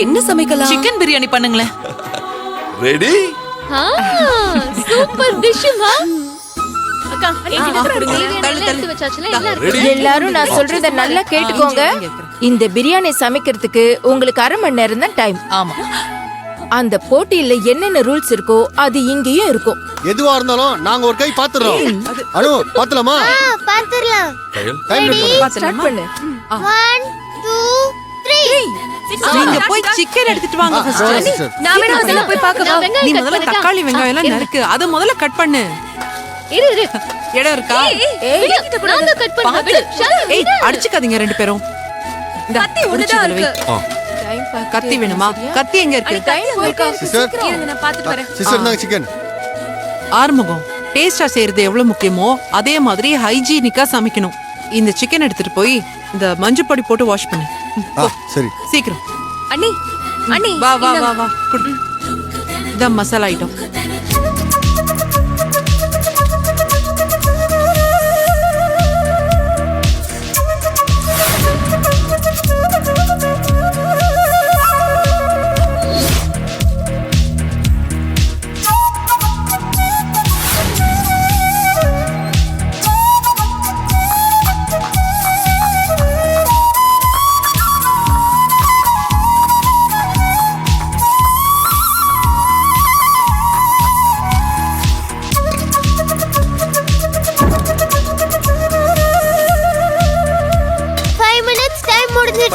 என்ன சமைக்கலாம்? சிக்கன் பிரியாணி பண்ணுங்களேன். ரெடி? சூப்பர் டிஷ்மா. அக்கா எல்லாரும் நான் சொல்றத நல்லா கேட்டுக்கோங்க. இந்த பிரியாணி சமைக்கிறதுக்கு உங்களுக்கு 1/2 மணி நேரம் தான் டைம். ஆமா. அந்த போட்டியில என்னென்ன ரூல்ஸ் இருக்கோ அது இங்கேயும் இருக்கும். எதுவா இருந்தாலும் நாங்க ஒரு கை பாத்துறோம். அனு பாத்துலாமா? பாத்துறலாம். ஸ்டார்ட் பண்ணு. 1 2 3. நீங்க போய் சிக்கன் எடுத்துட்டு வாங்க ஃபர்ஸ்ட். நான் வேணா அதெல்ல போய் பார்க்கவா? நீ முதல்ல தக்காளி வெங்காயம் எல்லாம் நறுக்கு. அத முதல்ல கட் பண்ணு. இரு இடம் இருக்கா? நான் தான் கட் பண்ணேன். விடு. ஏய் அடிச்சுக்காதீங்க ரெண்டு பேரும். இந்த கத்தி ஒண்ணுதான் இருக்கு. கத்தி வேணுமா? கத்தி எங்க இருக்கு? சிஸ்டர் இருங்க நான் பாத்துட்டு வரேன். சிஸ்டர் நாங்க சிக்கன். ஆறுமுகம், டேஸ்டா செய்யறது எவ்வளவு முக்கியமோ அதே மாதிரி ஹைஜீனிக்கா சமைக்கணும். இந்த சிக்கன் எடுத்துட்டு போய் இந்த மஞ்சள் பொடி போட்டு வாஷ் பண்ணு. சரி சீக்கிரம். அண்ணி அண்ணி வா வா வா வா. குடு. இந்த மசாலா ஐட்டம்.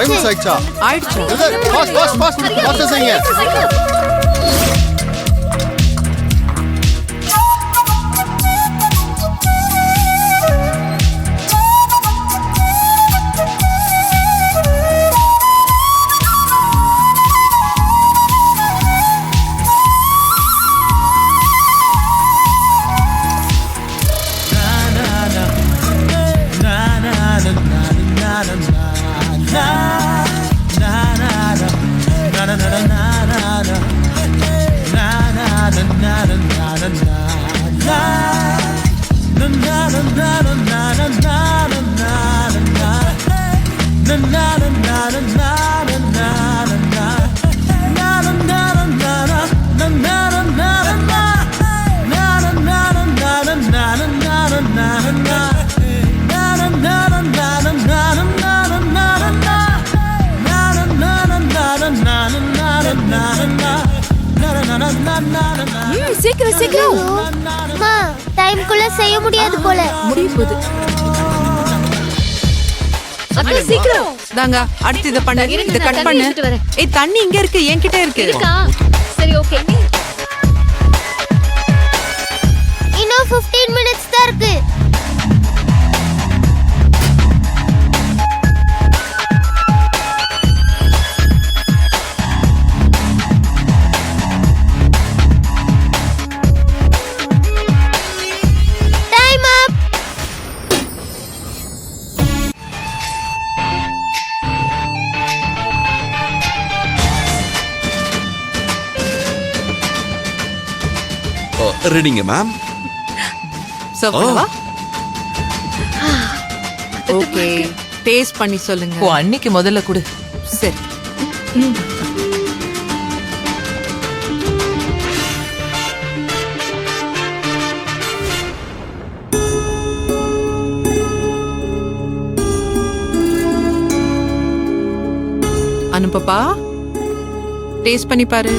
ஆயிடுச்சா? ஆயிடுச்சு. பாஸ் செய்யுங்க. சீக்கிரம் சீக்கிரம். அம்மா டைம்க்குள்ள செய்ய முடியாது போல. முடிய போகுது. அக்கா சீக்கிரம். தாங்க அடுத்து இத பண்ணு. இத கட் பண்ணு. ஏய் தண்ணி இங்க இருக்கு, என்கிட்ட இருக்கு. இருக்கா? சரி ஓகே. இன்னும் 15 minutes தான் இருக்கு. ரெடிங்க மேம். சர்வ் பண்ணவா? ஓகே. டேஸ்ட் பண்ணி சொல்லுங்க. ஓ அன்னைக்கு முதல்ல கொடு. சரி. அனுப்பப்பா, டேஸ்ட் பண்ணி பாரு.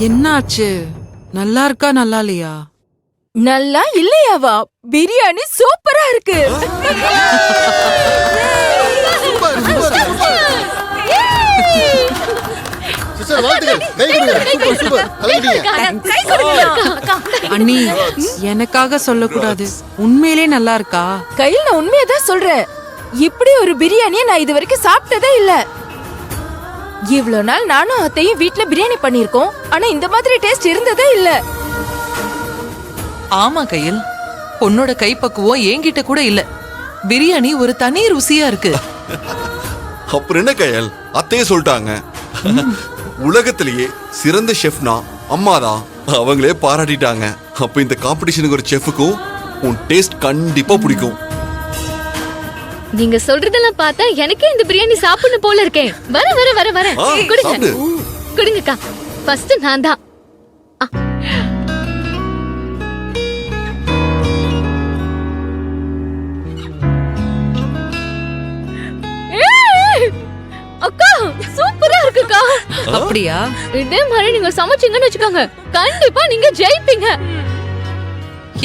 என்னாச்சு? நல்லா இருக்கா நல்லா இல்லையா? நல்லா இல்லையாவா? பிரியாணி சூப்பரா இருக்கு. அண்ணி எனக்காக சொல்லக்கூடாது, உண்மையிலே நல்லா இருக்கா? கையில நான் உண்மையதான் சொல்றேன். இப்படி ஒரு பிரியாணியை நான் இது வரைக்கும் சாப்பிட்டதே இல்ல. இவ்வளவு நாள் நானும் அத்தையும் வீட்ல பிரியாணி பண்ணிருக்கோம், ஆனா இந்த மாதிரி டேஸ்ட் இருந்ததே இல்ல. ஆமா கையில், உன்னோட கைப்பக்குவம் என்கிட்ட கூட இல்ல. பிரியாணி ஒரு தனி ருசியா இருக்கு. அப்புறம் என்ன கையல், அத்தையே சொல்லிட்டாங்க. உலகத்திலேயே சிறந்த ஷெஃப்னா அம்மாதான், அவங்களே பாராட்டிட்டாங்க. அப்ப இந்த காம்படிஷனுக்கு ஒரு செஃப்புக்கும் உன் டேஸ்ட் கண்டிப்பா பிடிக்கும். நீங்க சொல்றதெல்லாம் பார்த்தா எனக்கே இந்த பிரியாணி சாப்பிடணும் போல இருக்கேன். வர வர வர வர ஆ, கொடுங்க சாப்பிடு. கொடுங்கக்கா. ஃபர்ஸ்ட் நான் தான். அக்கா சூப்பரா இருக்குக்கா. அப்படியா? இதே மாதிரி நீங்க சமைச்சீங்கன்னு வச்சுக்கோங்க, கண்டிப்பா நீங்க ஜெயிப்பீங்க.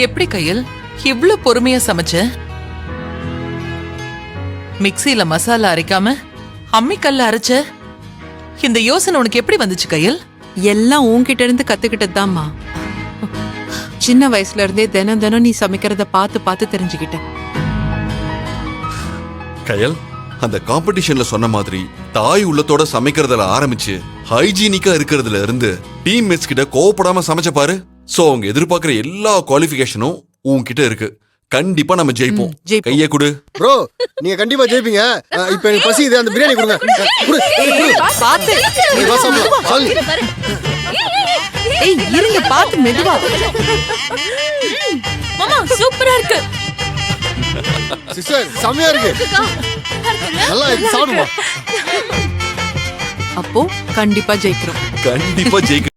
எப்படி கையில் இவ்ளோ பொறுமையா சமைச்ச? மிக்ஸில மசாலா அரைக்காம அம்மிக்கல்ல அரைச்ச? இந்த யோசனை உனக்கு எப்படி வந்துச்சு கையில்? எல்லாம் உன்கிட்ட இருந்து கத்துக்கிட்டதுதாம்மா. சின்ன வயசுல இருந்தே தினம் தினம் நீ சமைக்கிறத பார்த்து பார்த்து தெரிஞ்சுக்கிட்டேன். கயல், அந்த காம்படிஷன்ல சொன்ன மாதிரி தாய் உள்ளத்தோட சமைக்கிறதுல ஆரம்பிச்சு ஹைஜீனிக்கா இருக்கிறதுல இருந்து டீம்மேட்ஸ் கிட்ட கோவப்படாம சமைச்ச பாரு. சோ அவங்க எதிர்பார்க்கிற எல்லா குவாலிஃபிகேஷனும் உன்கிட்ட இருக்கு. கண்டிப்பா நம்ம ஜெயிப்போம். ஜெயிப்போம். கைய கொடு. ப்ரோ நீங்க கண்டிப்பா ஜெயிப்பீங்க. இப்ப எனக்கு பசி, இது அந்த பிரியாணி கொடுங்க. குடு, குடு. பாத்து. நீ வா சாப்பிடலாம். சாலி. ஏய் இருங்க, பாத்து மெதுவா. மாமா சூப்பரா இருக்கு. சிஸ்டர் செமையா இருக்கு. நல்லா இருக்கு, சாப்பிடுமா. அப்போ கண்டிப்பா ஜெயிக்கிறோம். கண்டிப்பா ஜெயிக்க